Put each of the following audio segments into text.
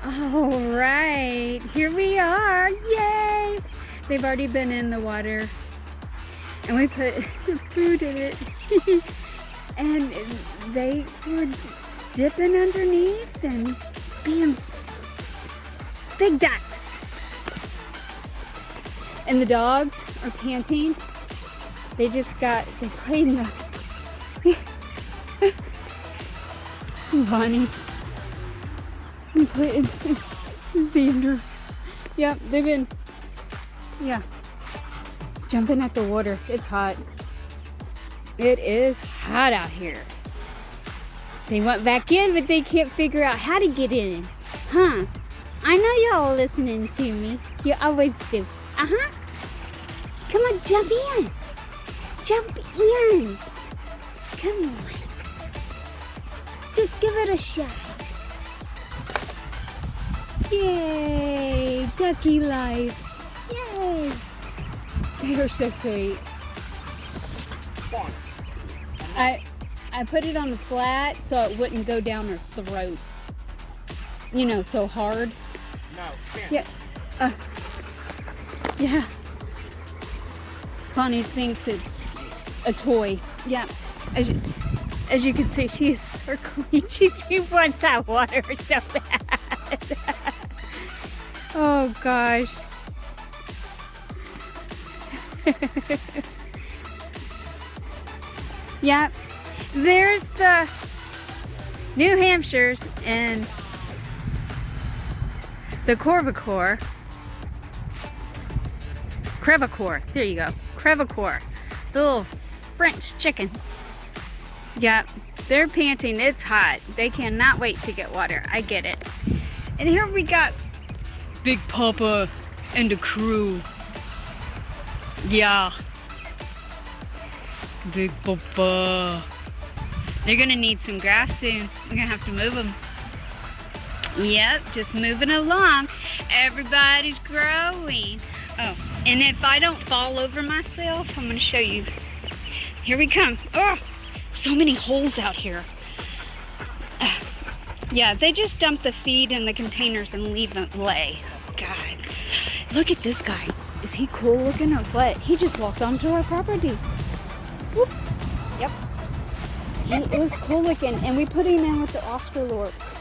All right, here we are. Yay! They've already been in the water and we put the food in it. And they were dipping underneath and being big ducks. And the dogs are panting. They played in the Bonnie. They played in Xander. Yep, they've been, jumping at the water. It's hot. It is hot out here. They went back in, but they can't figure out how to get in. Huh? I know y'all listening to me. You always do. Uh-huh. Come on, jump in. Jump in. Come on. Just give it a shot. Yay! Ducky lives. Yay! They are so sweet. I put it on the flat so it wouldn't go down her throat. You know, so hard. No, can't. Yeah. Yeah. Bonnie thinks it's a toy. Yeah. As you can see, she is circling. She wants that water so bad. Oh gosh. Yeah. There's the New Hampshires and the crevacore. There you go. Crevacore. The little French chicken. Yeah, they're panting. It's hot. They cannot wait to get water. I get it. And here we got Big Papa and the crew. Yeah. Big Papa. They're gonna need some grass soon. We're gonna have to move them. Yep, just moving along. Everybody's growing. Oh, and if I don't fall over myself, I'm gonna show you. Here we come. Oh, so many holes out here. Yeah, they just dump the feed in the containers and leave them lay. God, look at this guy. Is he cool looking or what? He just walked onto our property. Whoop. Yep. He is cool looking, and we put him in with the Australorps.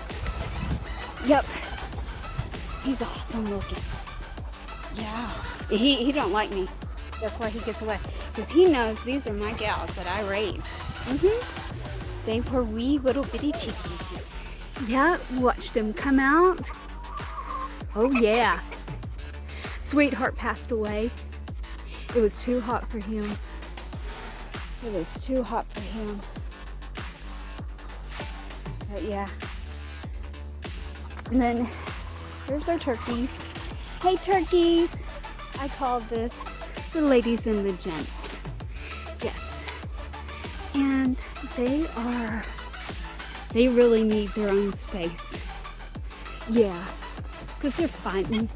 Yep. He's awesome looking. Yeah. He don't like me. That's why he gets away. Because he knows these are my gals that I raised. They were wee little bitty chickies. Yeah, watched them come out. Oh yeah. Sweetheart passed away. It was too hot for him. It was too hot for him. But yeah. And then here's our turkeys. Hey turkeys! I call this the ladies and the gents. Yes. And they really need their own space. Yeah. Because they're fighting.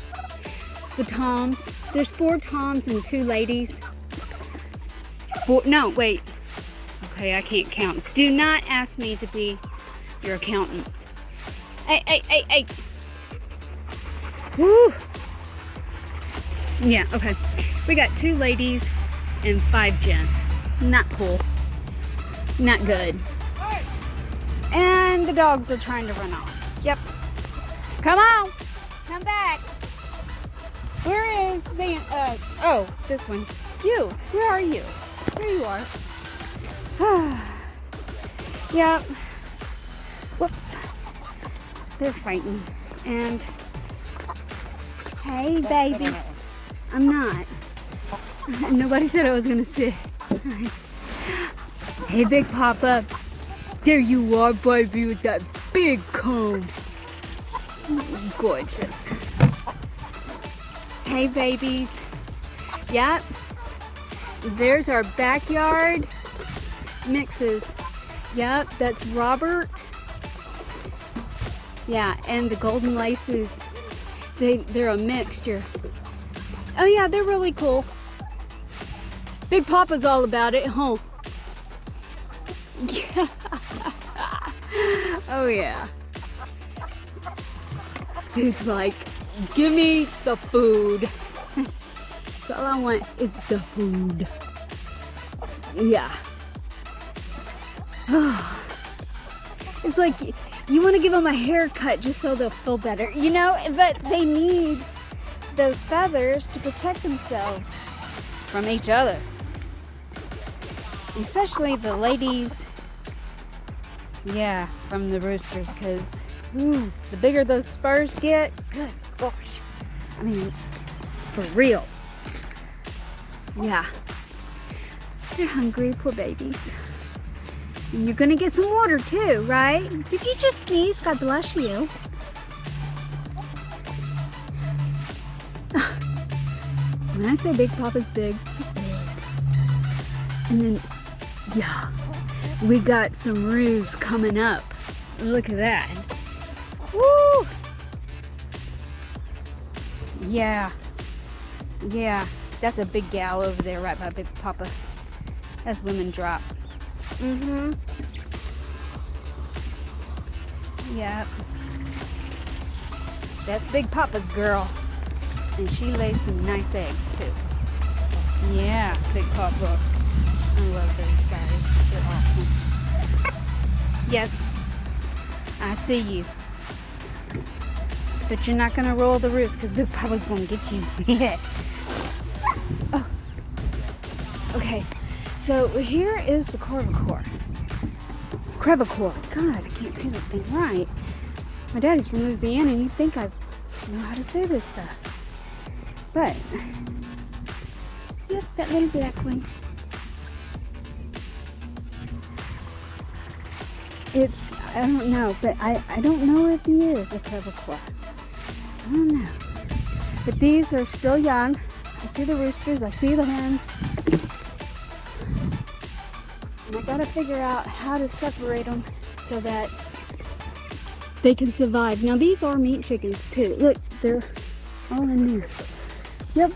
The toms. There's 4 toms and 2 ladies. No, wait. Okay, I can't count. Do not ask me to be your accountant. Hey. Woo! Yeah, okay. We got 2 ladies and 5 gents. Not cool. Not good. And the dogs are trying to run off. Yep. Come on! Come back! Where is the, oh, this one. You! Where are you? There you are. Yep. Whoops. They're fighting. And, hey, baby. I'm not. Nobody said I was gonna sit. Hey, Big Papa. There you are, baby, with that big comb. Gorgeous. Hey, babies. Yep. There's our backyard mixes. Yep, that's Robert. Yeah, and the golden laces. They're a mixture. Oh yeah, they're really cool. Big Papa's all about it, huh? Yeah. Oh yeah. Dude's like, give me the food. So all I want is the food. Yeah. It's like you want to give them a haircut just so they'll feel better, you know? But they need those feathers to protect themselves from each other. Especially the ladies, yeah, from the roosters, because the bigger those spurs get, good gosh. I mean, for real. Yeah. They're hungry, poor babies. And you're gonna get some water too, right? Did you just sneeze? God bless you. When I say Big Papa's big, he's big. And then, yeah, we got some roofs coming up. Look at that. Woo! Yeah. Yeah, that's a big gal over there right by Big Papa. That's Lemon Drop. Mm-hmm. Yep. That's Big Papa's girl. And she lays some nice eggs too. Yeah, Big Papa. I love those guys. They're awesome. Yes, I see you. But you're not gonna roll the roost because Big Papa's gonna get you. Yeah. Oh. Okay. So here is the crevacore. Crevacore. God, I can't say that thing right. My daddy's from Louisiana, and you'd think I know how to say this stuff. But, yep, that little black one. It's, I don't know, but I don't know if he is a crevacore. I don't know. But these are still young. I see the roosters, I see the hens. And I gotta figure out how to separate them so that they can survive. Now these are meat chickens too. Look, they're all in there. Yep.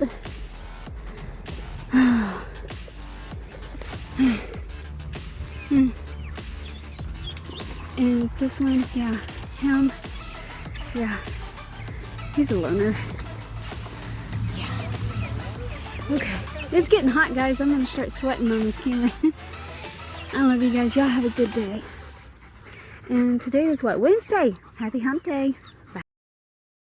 And this one, yeah, him, yeah, he's a learner. Yeah. Okay, it's getting hot, guys. I'm gonna start sweating on this camera. I love you guys. Y'all have a good day. And today is what? Wednesday. Happy Hump Day.